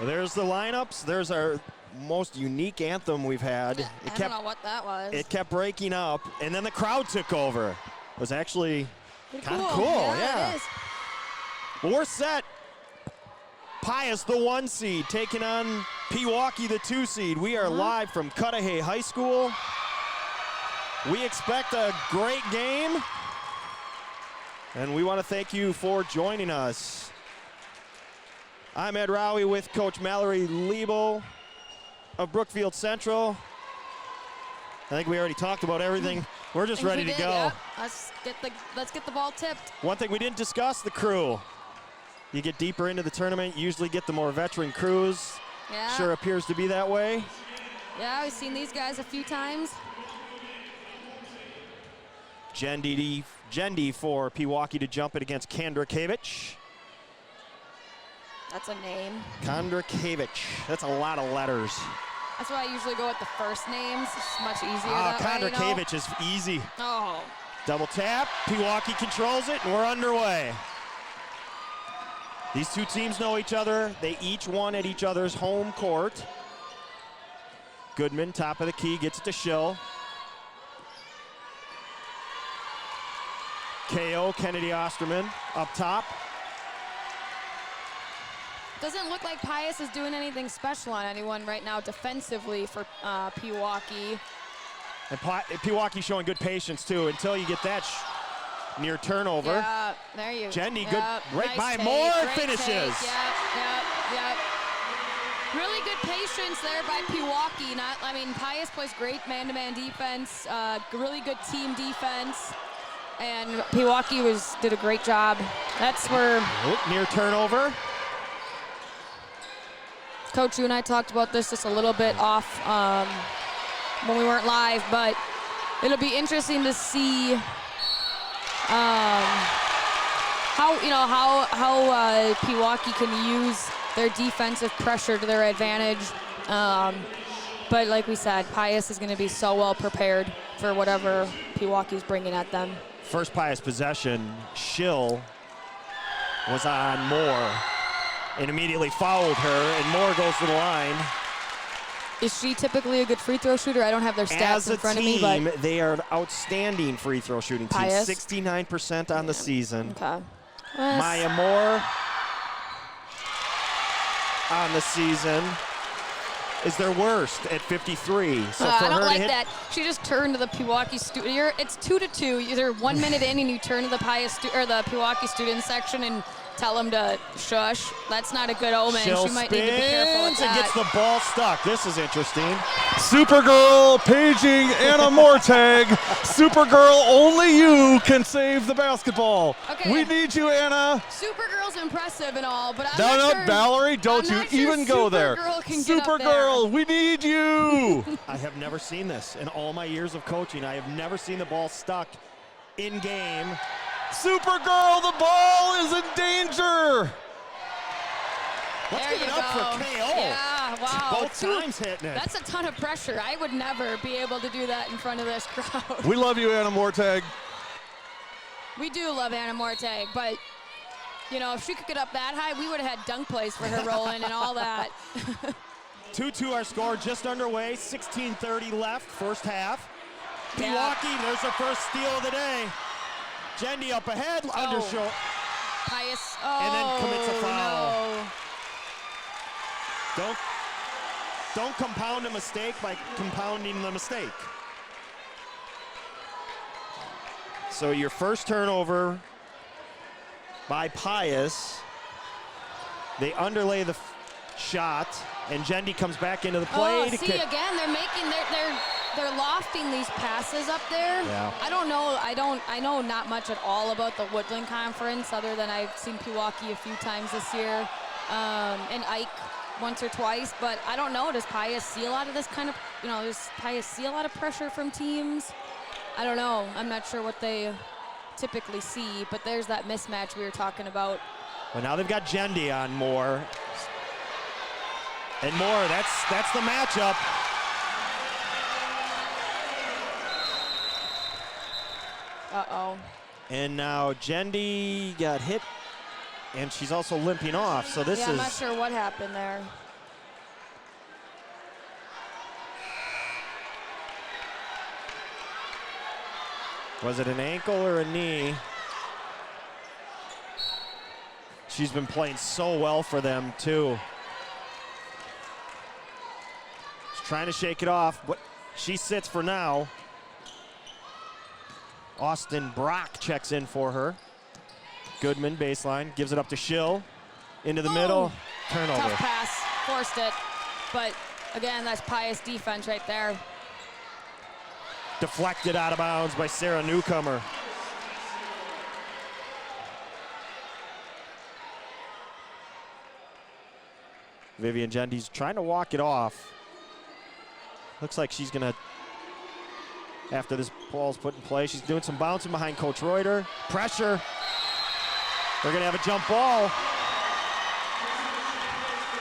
Well, there's the lineups. There's our most unique anthem we've had. I don't know what that was. It kept breaking up, and then the crowd took over. It was actually kind of cool. Yeah, it is. Well, we're set. Pius, the 1 seed, taking on Pewaukee, the 2 seed. We are live from Cudahy High School. We expect a great game, and we want to thank you for joining us. I'm Ed Rowie with Coach Mallory Liebel of Brookfield Central. I think we already talked about everything. We're just ready to go. Yeah. Let's get the ball tipped. One thing we didn't discuss, the crew. You get deeper into the tournament, you usually get the more veteran crews. Yeah. Sure appears to be that way. Yeah, we've seen these guys a few times. Jendi for Pewaukee to jump it against Kandrakevich. That's a name. Kandrakevich. That's a lot of letters. That's why I usually go with the first names. It's much easier that way, Kandrakevich is easy. Oh. Double tap. Pewaukee controls it, and we're underway. These two teams know each other. They each won at each other's home court. Goodman, top of the key, gets it to Schill. KO, Kennedy Osterman, up top. Doesn't look like Pius is doing anything special on anyone right now defensively for Pewaukee. And Pewaukee showing good patience too until you get that near turnover. Yeah, there you go. Jenny, good, right nice by take, Moore, great finishes. Take. Yep. Really good patience there by Pewaukee. Pius plays great man-to-man defense, really good team defense. And Pewaukee did a great job. That's where near turnover. Coach, you and I talked about this just a little bit off when we weren't live, but it'll be interesting to see how Pewaukee can use their defensive pressure to their advantage. But like we said, Pius is going to be so well prepared for whatever Pewaukee's bringing at them. First Pius possession, Schill was on Moore and immediately fouled her, and Moore goes to the line. Is she typically a good free throw shooter? I don't have their stats in front of me. As a team, they are an outstanding free throw shooting team. Pius? 69% on the season. Okay. Maya Moore on the season is their worst at 53. So I don't like that. She just turned to the Pewaukee student. It's 2-2. You're 1 minute in and you turn to the Pewaukee student section and tell them to shush. That's not a good omen. Schill She might need to be careful with that. and gets the ball stuck. This is interesting. Supergirl paging Anna Mortag. Supergirl, only you can save the basketball. Okay. We need you, Anna. Supergirl's impressive and all, but I'm No, not sure. Valerie, don't I'm you not sure even go there. Supergirl can get up Supergirl, we need you. I have never seen this in all my years of coaching. I have never seen the ball stuck in game. Supergirl, the ball is in danger. Let's There give it you up for go. KO. Yeah, wow. Both times hitting it. That's a ton of pressure. I would never be able to do that in front of this crowd. We love you, Anna Mortag. We do love Anna Mortag, but if she could get up that high, we would have had dunk plays for her rolling and all that. 2-2 our score, just underway. 16:30 left, first half. Pewaukee, there's their first steal of the day. Jendi up ahead, undershot. Pius, and then commits a foul. No. Don't compound a mistake by compounding the mistake. So your first turnover by Pius. They underlay the shot, and Jendi comes back into the play. Again, they're lofting these passes up there. Yeah. I don't know. I know not much at all about the Woodland Conference, other than I've seen Pewaukee a few times this year, and Ike once or twice. But I don't know. Does Pius see a lot of this kind of? Does Pius see a lot of pressure from teams? I don't know. I'm not sure what they typically see. But there's that mismatch we were talking about. Well, now they've got Jendi on Moore, and Moore. That's the matchup. Uh-oh. And now Jendi got hit, and she's also limping off. So this I'm not sure what happened there. Was it an ankle or a knee? She's been playing so well for them, too. She's trying to shake it off, but she sits for now. Austin Brock checks in for her. Goodman, baseline, gives it up to Schill. Into the middle, turnover. Tough pass, forced it. But again, that's Pius defense right there. Deflected out of bounds by Sarah Newcomer. Vivian Gendy's trying to walk it off. Looks like she's gonna, after this ball's put in play, she's doing some bouncing behind Coach Reuter. Pressure. They're gonna have a jump ball.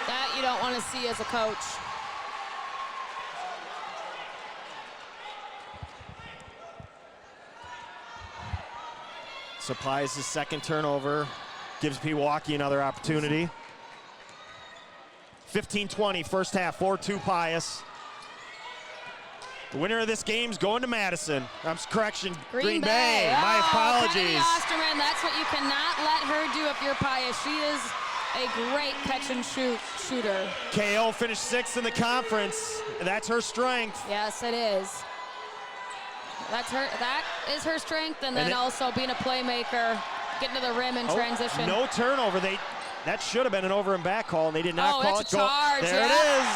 That you don't want to see as a coach. So Pius' second turnover gives Pewaukee another opportunity. 15-20 first half, 4-2 Pius. The winner of this game's going to Madison. Correction, Green Bay. My apologies. Kennedy Osterman, that's what you cannot let her do if you're Pius. She is a great catch and shoot shooter. KO finished 6th in the conference. That's her strength. Yes, it is. That is her strength, and then also being a playmaker, getting to the rim in transition. No turnover. That should have been an over and back call, and they did not call it. It's a charge. There it is.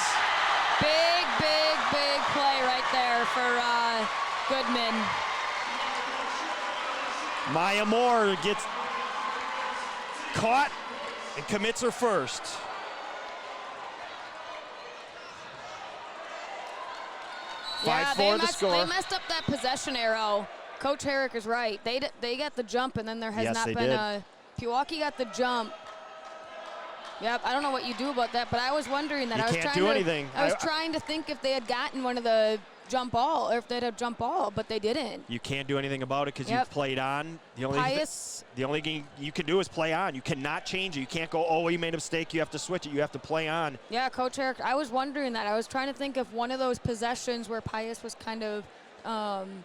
Big play right there for Goodman. Maya Moore gets caught and commits her first. Yeah, 5-4 the score. They messed up that possession arrow. Coach Herrick is right. They got the jump, and then there has not been a. Pewaukee got the jump. Yep, I don't know what you do about that, but I was wondering that. You can't do anything. I was trying to think if they had gotten one of the jump ball, or if they'd have jump ball, but they didn't. You can't do anything about it because you've played on. The only thing you can do is play on. You cannot change it. You can't go, oh, you made a mistake, you have to switch it. You have to play on. Yeah, Coach Herrick, I was wondering that. I was trying to think if one of those possessions where Pius was kind of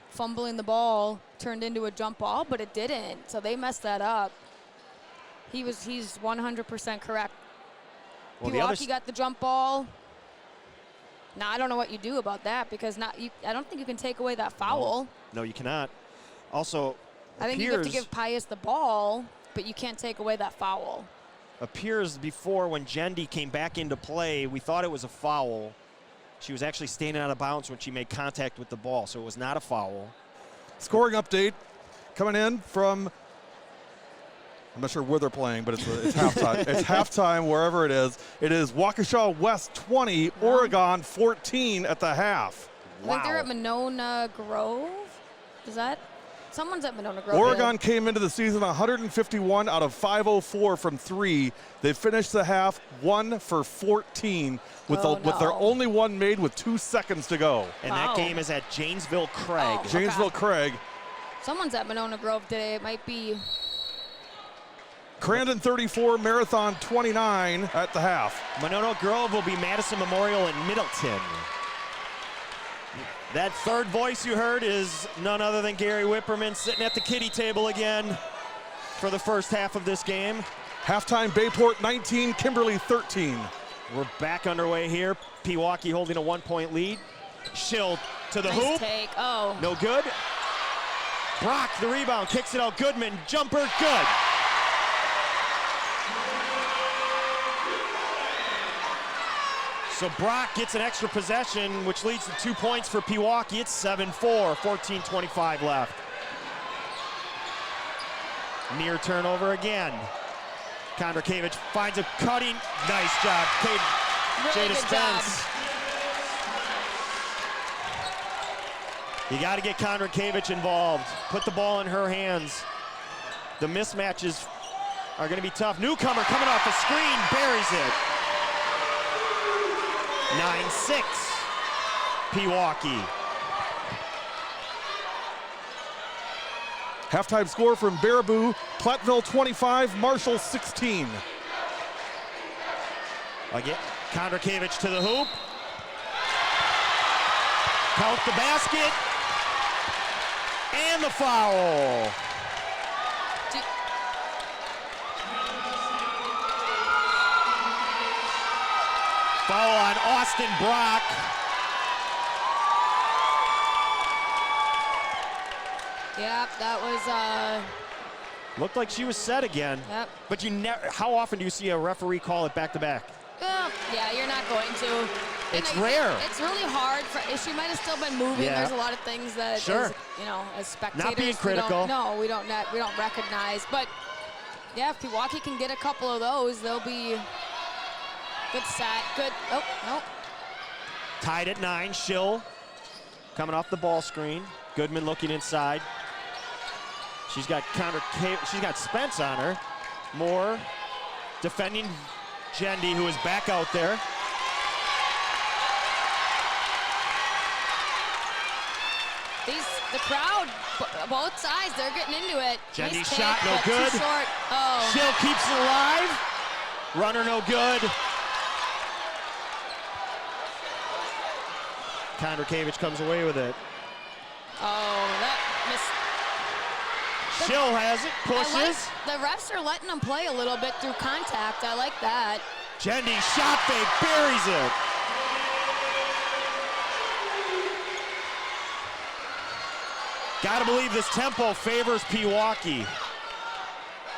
fumbling the ball turned into a jump ball, but it didn't. So they messed that up. He's 100% correct. Well, Pewaukee got the jump ball. Now, I don't know what you do about that because I don't think you can take away that foul. No, you cannot. Also, I think you have to give Pius the ball, but you can't take away that foul. Appears before when Gendy came back into play, we thought it was a foul. She was actually standing out of bounds when she made contact with the ball, so it was not a foul. Scoring update coming in from, I'm not sure where they're playing, but it's halftime. It's halftime wherever it is. It is Waukesha West 20, Oregon 14 at the half. I think they're at Monona Grove. Is that? Someone's at Monona Grove. Oregon came into the season 151 out of 504 from 3. They finished the half 1 for 14 with their only one made with 2 seconds to go. And that game is at Janesville Craig. Janesville Craig. Someone's at Monona Grove today. It might be Crandon 34, Marathon 29 at the half. Monona Grove will be Madison Memorial in Middleton. That third voice you heard is none other than Gary Whipperman sitting at the kiddie table again for the first half of this game. Halftime, Bayport 19, Kimberly 13. We're back underway here. Pewaukee holding a 1-point lead. Schill to the hoop. Take. Oh. No good. Brock, the rebound, kicks it out. Goodman, jumper, good. So Brock gets an extra possession, which leads to 2 points for Pewaukee. It's 7-4, 14:25 left. Near turnover again. Kondrakiewicz finds a cutting. Nice job, Jada Spence. You got to get Kondrakiewicz involved. Put the ball in her hands. The mismatches are going to be tough. Newcomer coming off the screen, buries it. 9-6, Pewaukee. Halftime score from Baraboo, Platteville 25, Marshall 16. Again, Kondrakiewicz to the hoop. Count the basket. And the foul. Foul on Austin Brock. Yep, that was Looked like she was set again. Yep. But how often do you see a referee call it back to back? Yeah, you're not going to. It's rare. It's really hard. She might have still been moving. Yeah. There's a lot of things that, Sure. as spectators, Not being critical. we don't recognize. But yeah, if Pewaukee can get a couple of those, they'll be good set. Good. Oh, no. Tied at 9. Schill coming off the ball screen. Goodman looking inside. She's got she's got Spence on her. Moore defending Jendi, who is back out there. The crowd, both sides, they're getting into it. Jendi Nice shot, take, no but good. Too short. Oh. Schill keeps it alive. Runner no good. Kondrakiewicz comes away with it. Oh, that missed. Schill has it, pushes. The refs are letting them play a little bit through contact. I like that. Jendi shot fake, buries it. Gotta believe this tempo favors Pewaukee.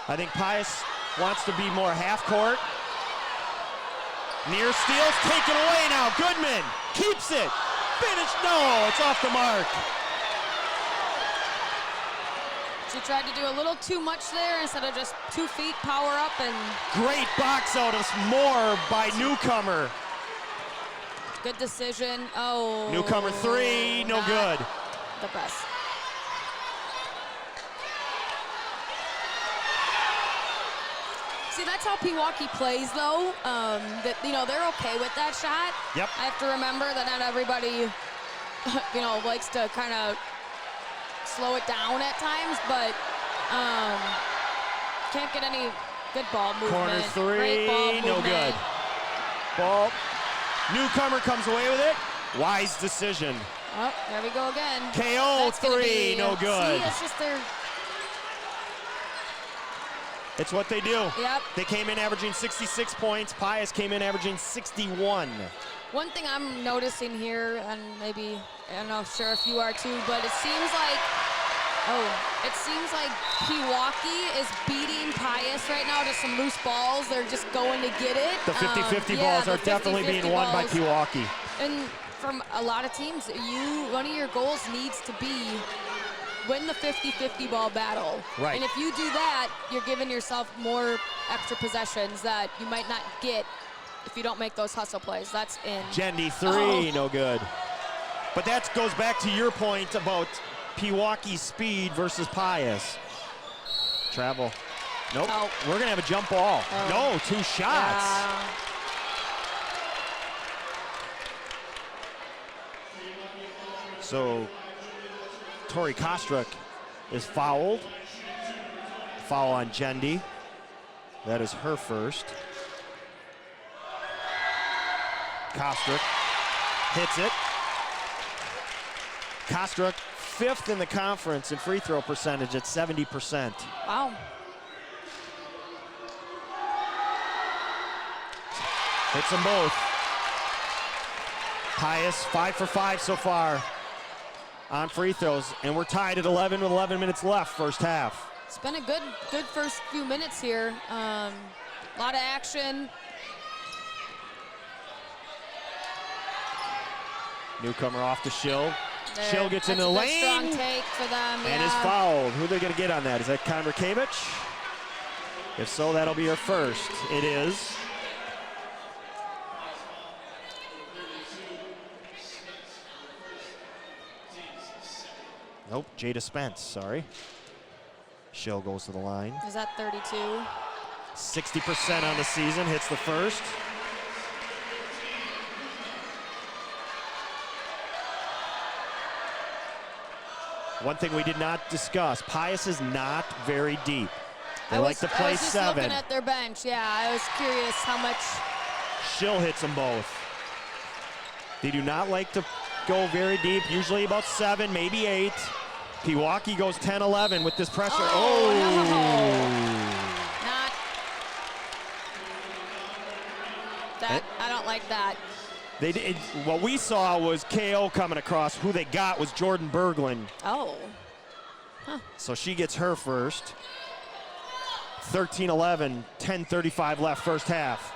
I think Pius wants to be more half court. Near steals, taken away now. Goodman keeps it. Finish, no, it's off the mark. She tried to do a little too much there instead of just 2 feet power up and. Great box out of Moore by Newcomer. Good decision. Oh. Newcomer 3, no good. The best. See, that's how Pewaukee plays, though. They're okay with that shot. Yep. I have to remember that not everybody, likes to kind of slow it down at times, but can't get any good ball movement. Corner 3, Great ball no movement. good. Ball. Newcomer comes away with it. Wise decision. Oh, there we go again. KO That's gonna 3, no good. See, it's just their. It's what they do. Yep. They came in averaging 66 points. Pius came in averaging 61. One thing I'm noticing here, and maybe, I'm not sure if you are too, but it seems like Pewaukee is beating Pius right now to some loose balls. They're just going to get it. The 50-50 balls are definitely being won by Pewaukee. And from a lot of teams, one of your goals needs to be win the 50-50 ball battle. Right. And if you do that, you're giving yourself more extra possessions that you might not get if you don't make those hustle plays. That's in. Jendi 3, no good. But that goes back to your point about Pewaukee's speed versus Pius. Travel. Nope. Oh. We're going to have a jump ball. Oh. No, 2 shots. Yeah. So Tori Kostruk is fouled. Foul on Jendi. That is her first. Kostruk hits it. Kostruk 5th in the conference in free throw percentage at 70%. Wow. Hits them both. Pius 5 for 5 so far on free throws, and we're tied at 11 with 11 minutes left, first half. It's been a good first few minutes here. A lot of action. Newcomer off to Schill. There. Schill gets in the That's a good lane strong take for them. and is fouled. Who are they going to get on that? Is that Kondrakiewicz? If so, that'll be her first. It is. Nope, Jada Spence, sorry. Schill goes to the line. Is that 32? 60% on the season, hits the first. One thing we did not discuss, Pius is not very deep. They like to play 7. I was just looking at their bench. Yeah, I was curious how much. Schill hits them both. They do not like to go very deep, usually about 7, maybe 8. Pewaukee goes 10-11 with this pressure. Oh, no. Not that. I don't like that. What we saw was KO coming across. Who they got was Jordan Berglund. Oh. So she gets her first. 13-11, 10:35 left first half.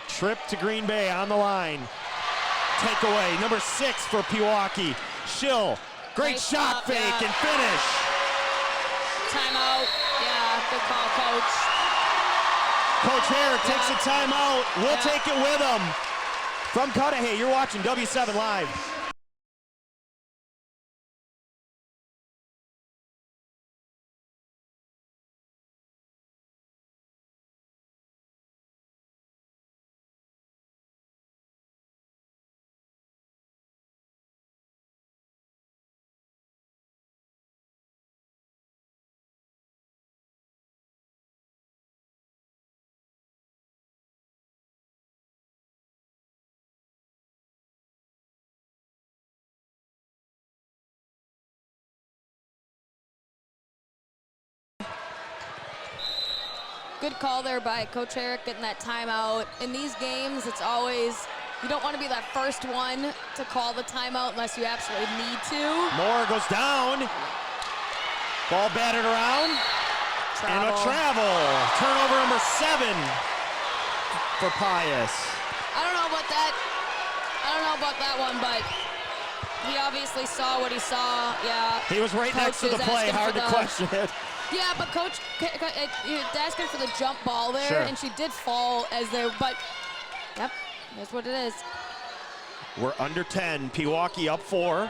Trip to Green Bay on the line. Takeaway, number 6 for Pewaukee. Schill, great Nice shot up, fake yeah. and finish. Timeout. Yeah, good call, Coach. Coach Herrick takes a timeout. We'll Yeah. take it with him. From Cudahy, you're watching W7 Live. Good call there by Coach Herrick getting that timeout. In these games, it's always, you don't want to be that first one to call the timeout unless you absolutely need to. Moore goes down. Ball batted around. And a travel. Turnover number 7 for Pius. I don't know about that. I don't know about that one, but he obviously saw what he saw. Yeah. He was right next to the play. Hard to question it. Yeah, but Coach, you're asking for the jump ball there, Sure. and she did fall as they, but yep, that's what it is. We're under 10. Pewaukee up 4.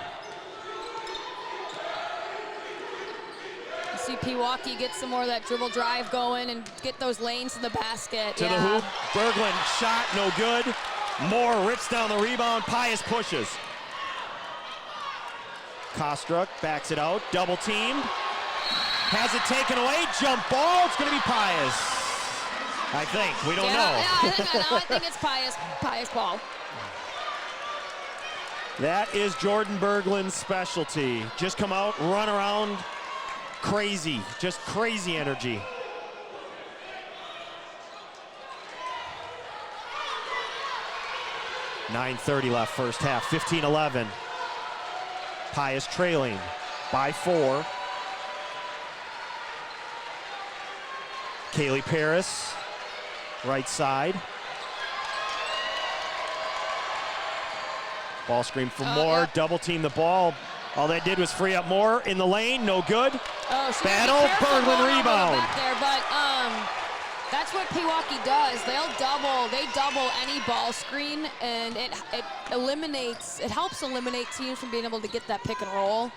You see Pewaukee get some more of that dribble drive going and get those lanes to the basket. To the hoop. Berglund shot, no good. Moore rips down the rebound. Pius pushes. Kostruck backs it out. Double teamed. Has it taken away. Jump ball. It's going to be Pius. I think. We don't know. Yeah, I think it's Pius ball. That is Jordan Berglund's specialty. Just come out, run around, crazy. Just crazy energy. .9:30 left first half, 15-11. Pius trailing by 4. Kaylee Paris, right side. Ball screen for Moore, Yep. double team the ball. All that did was free up Moore in the lane, no good. Oh, she Battle, was careful Berglund going over the rebound. back there, but that's what Pewaukee does. They double any ball screen, and it helps eliminate teams from being able to get that pick and roll.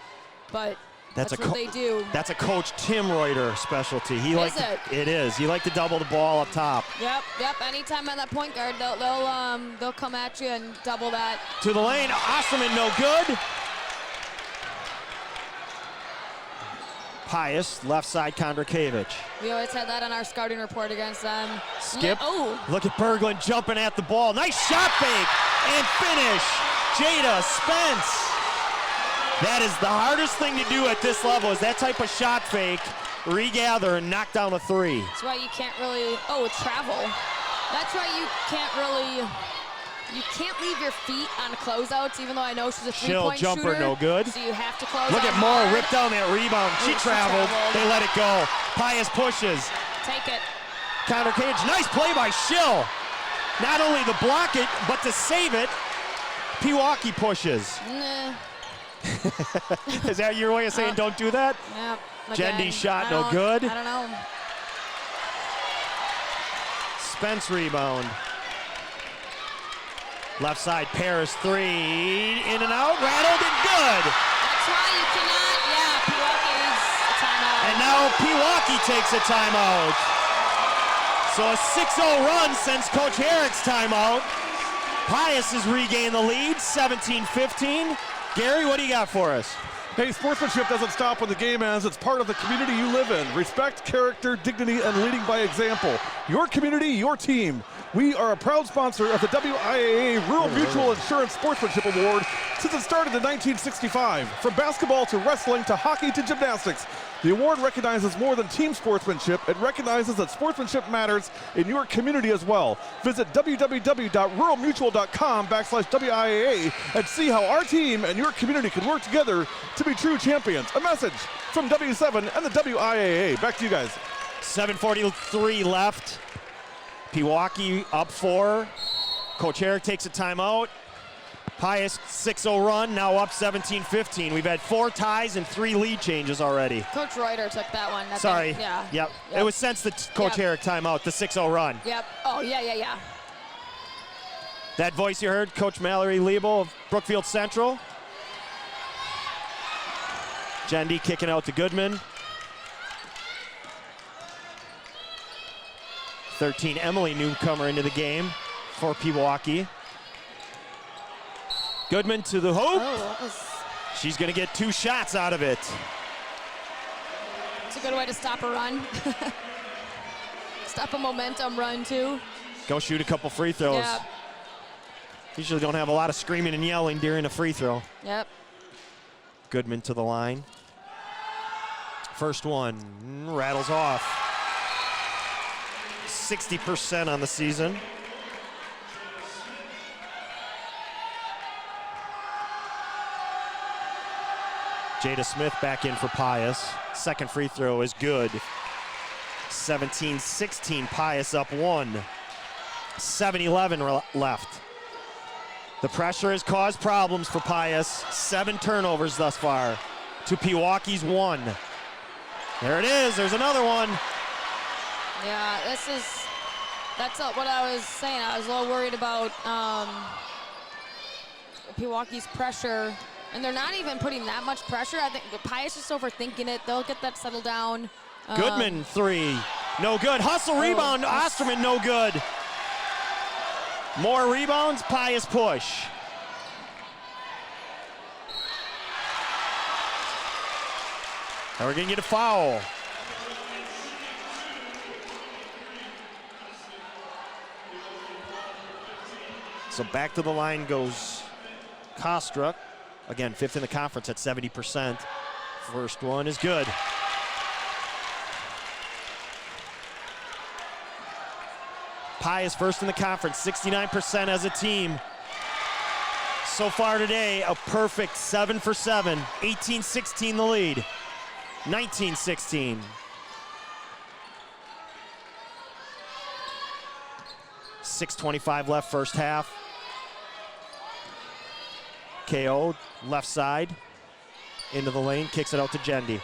But that's what they do. That's a Coach Tim Reuter specialty. It is. He liked to double the ball up top. Yep. Anytime on that point guard, they'll come at you and double that. To the lane, Osterman, no good. Pius, left side, Kondrakiewicz. We always had that on our scouting report against them. Skip. Oh. Look at Berglund jumping at the ball. Nice shot fake and finish. Jada Spence. That is the hardest thing to do at this level, is that type of shot fake, regather, and knock down a 3. That's why you can't really, travel. That's why you can't leave your feet on closeouts, even though I know she's a three-point shooter. Jumper, no good. So you have to close Look out at Moore hard. rip down that rebound. She traveled. They let it go. Pius pushes. Take it. Kondrakiewicz, nice play by Schill. Not only to block it, but to save it. Pewaukee pushes. Nah. Is that your way of saying don't do that? Yeah. Jendy's shot, no good. I don't know. Spence rebound. Left side, Paris 3, in and out, rattled and good. That's why you cannot, Pewaukee's a timeout. And now Pewaukee takes a timeout. So a 6-0 run since Coach Herrick's timeout. Pius has regained the lead, 17-15. Gary, what do you got for us? Hey, sportsmanship doesn't stop when the game ends. It's part of the community you live in. Respect, character, dignity, and leading by example. Your community, your team. We are a proud sponsor of the WIAA Rural Mutual Insurance Sportsmanship Award since it started in 1965. From basketball to wrestling to hockey to gymnastics, the award recognizes more than team sportsmanship. It recognizes that sportsmanship matters in your community as well. Visit www.ruralmutual.com/WIAA and see how our team and your community can work together to be true champions. A message from W7 and the WIAA. Back to you guys. 7:43 left. Pewaukee up 4. Coach Herrick takes a timeout. Pius 6-0 run, now up 17-15. We've had 4 ties and 3 lead changes already. Coach Reuter took that one. Sorry. Yeah. Yep. It was since the Coach Herrick timeout, the 6-0 run. Yep. Oh, yeah. That voice you heard, Coach Mallory Liebel of Brookfield Central. Jendi kicking out to Goodman. 13, Emily newcomer into the game for Pewaukee. Goodman to the hoop. Oh, She's going to get 2 shots out of it. it's a good way to stop a run. Stop a momentum run, too. Go shoot a couple free throws. Yep. Usually don't have a lot of screaming and yelling during a free throw. Yep. Goodman to the line. First one rattles off. 60% on the season. Jada Smith back in for Pius. Second free throw is good. 17-16, Pius up 1. 7:11 left. The pressure has caused problems for Pius. 7 turnovers thus far to Pewaukee's 1. There it is, there's another one. Yeah, that's what I was saying. I was a little worried about Pewaukee's pressure, and they're not even putting that much pressure. I think Pius is overthinking it. They'll get that settled down. Goodman 3, no good. Hustle rebound, Osterman no good. More rebounds, Pius push. Now we're gonna get a foul. So back to the line goes Kostruck. Again, 5th in the conference at 70%. First one is good. Pius first in the conference, 69% as a team. So far today, a perfect 7 for 7. 18-16 the lead. 19-16. .625 left first half. KO, left side, into the lane, kicks it out to Jendi.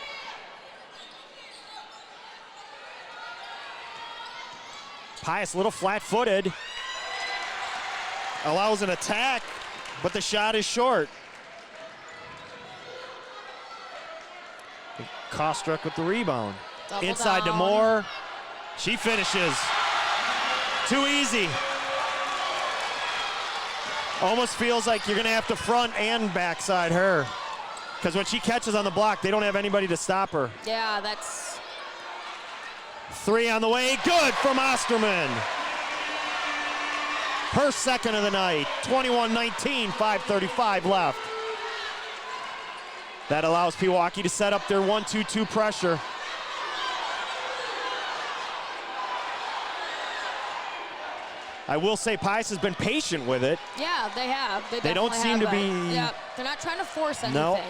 Pius a little flat-footed. Allows an attack, but the shot is short. Kostruck with the rebound. Double Inside down. to Moore. She finishes. Too easy. Almost feels like you're gonna have to front and backside her. Because when she catches on the block, they don't have anybody to stop her. Yeah, that's... 3 on the way, good from Osterman. Her second of the night, 21-19, 5:35 left. That allows Pewaukee to set up their 1-2-2 pressure. I will say Pius has been patient with it. Yeah, they have. They don't definitely seem to have be- been. Yeah, they're not trying to force anything. No,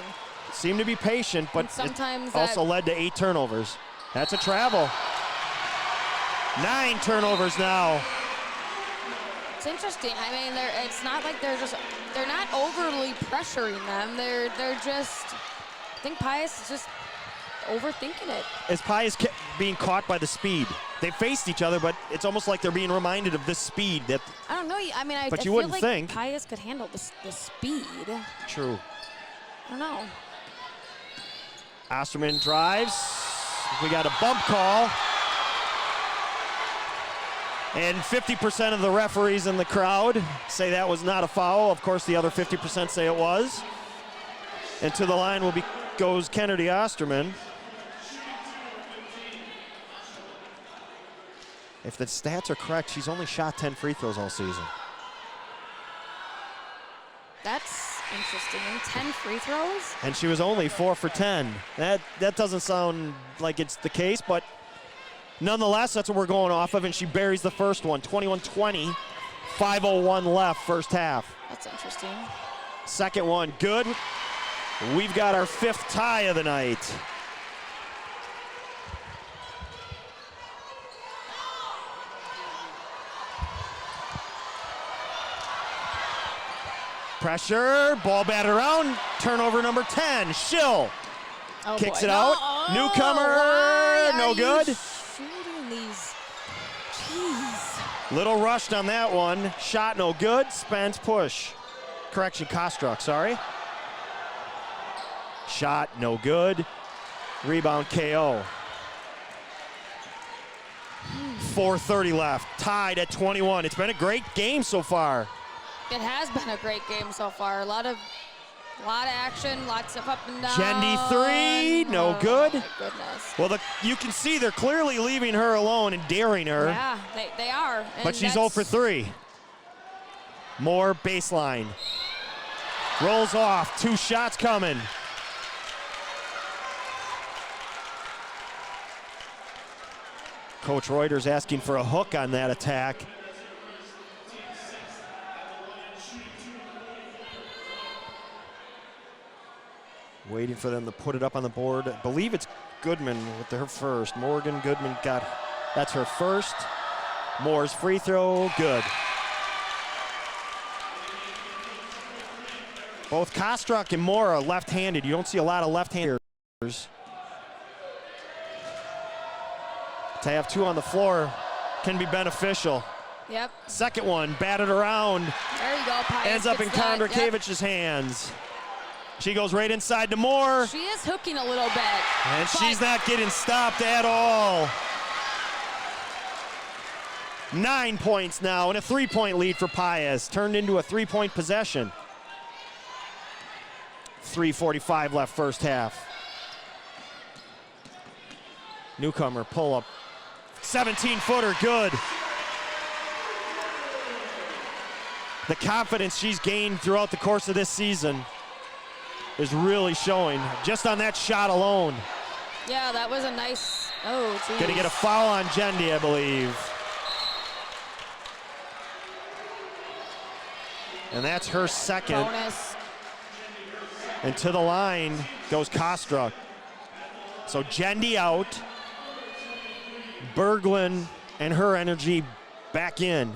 seem to be patient, but And sometimes it also led to 8 turnovers. That's a travel. 9 turnovers now. It's interesting. I mean, it's not like they're not overly pressuring them. They're just, I think Pius is just overthinking it. As Pius being caught by the speed. They faced each other, but it's almost like they're being reminded of this speed. That I don't know. I mean, I But you feel wouldn't like think. Pius could handle the speed. True. I don't know. Osterman drives. We got a bump call. And 50% of the referees in the crowd say that was not a foul. Of course, the other 50% say it was. And to the line goes Kennedy Osterman. If the stats are correct, she's only shot 10 free throws all season. That's interesting. 10 free throws? And she was only 4 for 10. That doesn't sound like it's the case, but nonetheless, that's what we're going off of, and she buries the first one, 21-20, 5:01 left, first half. That's interesting. Second one, good. We've got our 5th tie of the night. Pressure, ball batted around, turnover number 10, Schill. Oh, Kicks boy. it out, Oh, newcomer, no good. Shooting these. Jeez. Little rushed on that one, shot no good, Spence push. Correction, Kostruck, sorry. Shot no good, rebound KO. 4:30 left, tied at 21. It's been a great game so far. It has been a great game so far. A lot of action, lots of up and down. Jendi 3, no Oh, good. my goodness. Well, you can see they're clearly leaving her alone and daring her. Yeah, they are. And But she's 0 for 3. More baseline. Rolls off, 2 shots coming. Coach Reuter's asking for a hook on that attack. Waiting for them to put it up on the board. I believe it's Goodman with her first. Morgan Goodman that's her first. Moore's free throw, good. Both Kostruck and Moore are left-handed. You don't see a lot of left-handers. To have 2 on the floor can be beneficial. Yep. Second one, batted around. There you go, Pius. Ends up in gets that. Kondrakevich's hands. She goes right inside to Moore. She is hooking a little bit. And she's not getting stopped at all. 9 points now and a 3-point lead for Pius. Turned into a 3-point possession. 3:45 left first half. Newcomer pull up. 17-footer, good. The confidence she's gained throughout the course of this season is really showing just on that shot alone. Yeah, that was a nice, oh, geez. Gonna get a foul on Jendi, I believe. And that's her second. Bonus. And to the line goes Kostruck. So Jendi out. Berglund and her energy back in.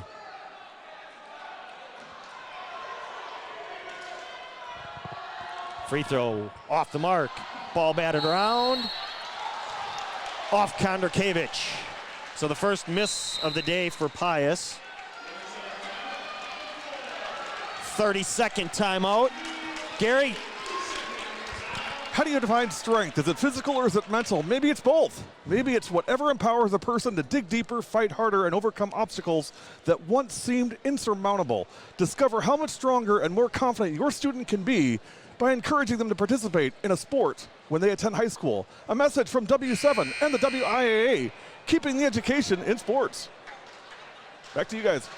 Free throw off the mark. Ball batted around. Off Kondrakevic. So the first miss of the day for Pius. 30-second timeout. Gary? How do you define strength? Is it physical or is it mental? Maybe it's both. Maybe it's whatever empowers a person to dig deeper, fight harder, and overcome obstacles that once seemed insurmountable. Discover how much stronger and more confident your student can be by encouraging them to participate in a sport when they attend high school. A message from W7 and the WIAA, keeping the education in sports. Back to you guys.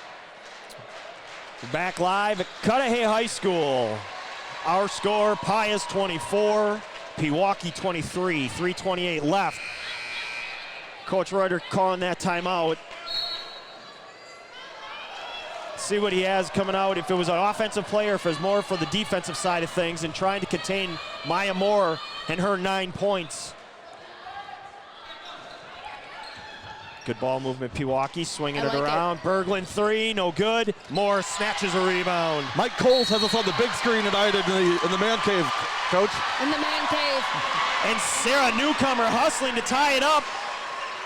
Back live at Cudahy High School. Our score, Pius 24, Pewaukee 23, 3:28 left. Coach Reuter calling that timeout. See what he has coming out, if it was an offensive player, if it was more for the defensive side of things, and trying to contain Maya Moore and her 9 points. Good ball movement, Pewaukee swinging it around. Berglund 3, no good. Moore snatches a rebound. Mike Coles has us on the big screen tonight in the man cave, Coach. In the man cave. And Sarah Newcomer hustling to tie it up.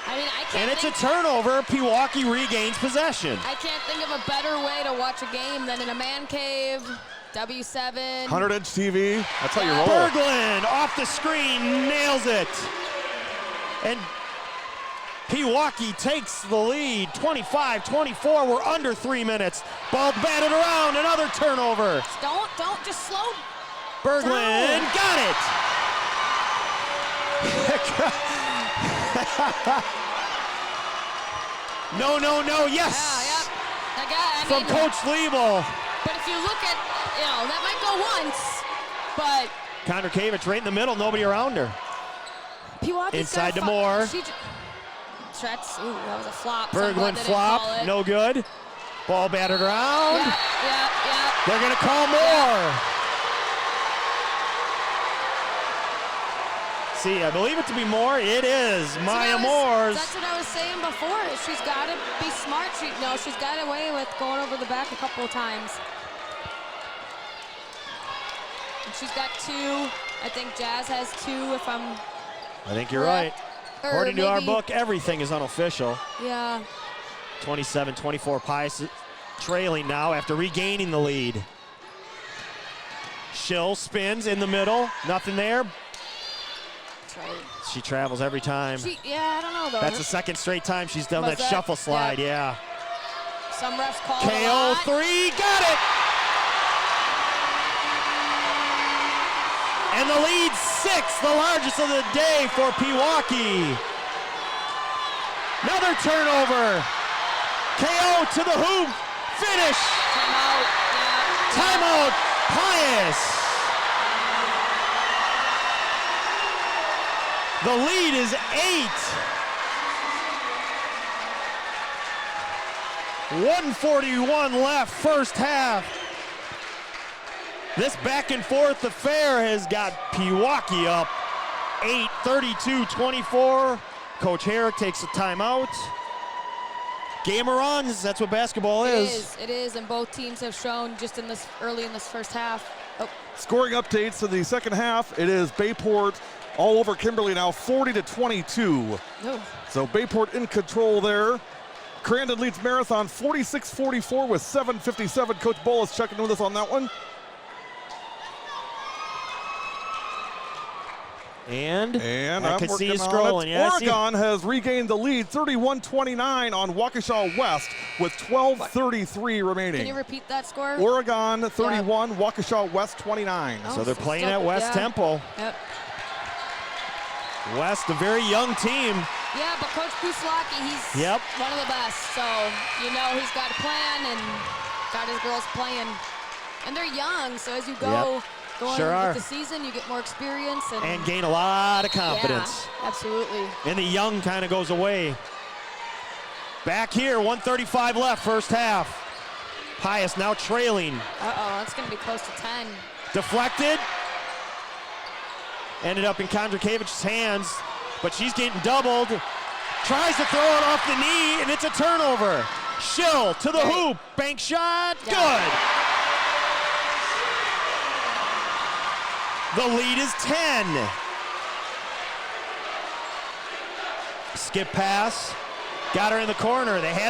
I mean, I can't. And it's a turnover. Pewaukee regains possession. I can't think of a better way to watch a game than in a man cave. W7. 100-inch TV. That's how you roll. Berglund off the screen, nails it. And Pewaukee takes the lead, 25-24. We're under 3 minutes. Ball batted around, another turnover. Don't, just slow. Berglund got it. No, no, no, yes! Yeah, yep. From Coach Liebel. But if you look at, that might go once, but Kondrakiewicz right in the middle, nobody around her. Pewaukee's Inside to got Moore. Stretz, ooh, that was a flop. Berglund So I'm glad they didn't flop, call it. no good. Ball battered around. Yeah. They're gonna call more. See, I believe it to be more. It is Maya Moore's. That's what I was saying before. She's got to be smart. She's got away with going over the back a couple of times. And she's got 2. I think Jazz has 2. I think you're right. According to our book, everything is unofficial. Yeah. 27-24, Pius trailing now after regaining the lead. Schill spins in the middle, nothing there. That's right. She travels every time. I don't know though. That's the second straight time she's done that shuffle slide, yeah. Some refs call it a KO lot. 3, got it! And the lead 6, the largest of the day for Pewaukee. Another turnover. KO to the hoop. Finish. Timeout. Yeah. Timeout. Pius. The lead is 8. 1:41 left, first half. This back and forth affair has got Pewaukee up 8, 32-24. Coach Herrick takes a timeout. Game of runs, that's what basketball is. It is, and both teams have shown just early in this first half. Oh. Scoring updates to the second half. It is Bayport all over Kimberly now, 40-22. Oh. So Bayport in control there. Crandon leads Marathon 46-44 with 7:57. Coach Bolus checking with us on that one. And I can can see you scrolling. Yeah, Oregon has regained the lead, 31-29 on Waukesha West with 12:33 remaining. Can you repeat that score? Oregon 31, Waukesha West 29. So they're playing at West Temple. Yep. West, a very young team. Yeah, but Coach Puslaki, he's one of the best. So, he's got a plan and got his girls playing. And they're young, so as you go going with the season, you get more experience. And gain a lot of confidence. Yeah, absolutely. And the young kind of goes away. Back here, 1:35 left, first half. Pius now trailing. Uh-oh, that's going to be close to 10. Deflected. Ended up in Kondrakiewicz's hands, but she's getting doubled. Tries to throw it off the knee, and it's a turnover. Schill to the hoop. Bank shot. Good. The lead is 10. Skip pass. Got her in the corner. They had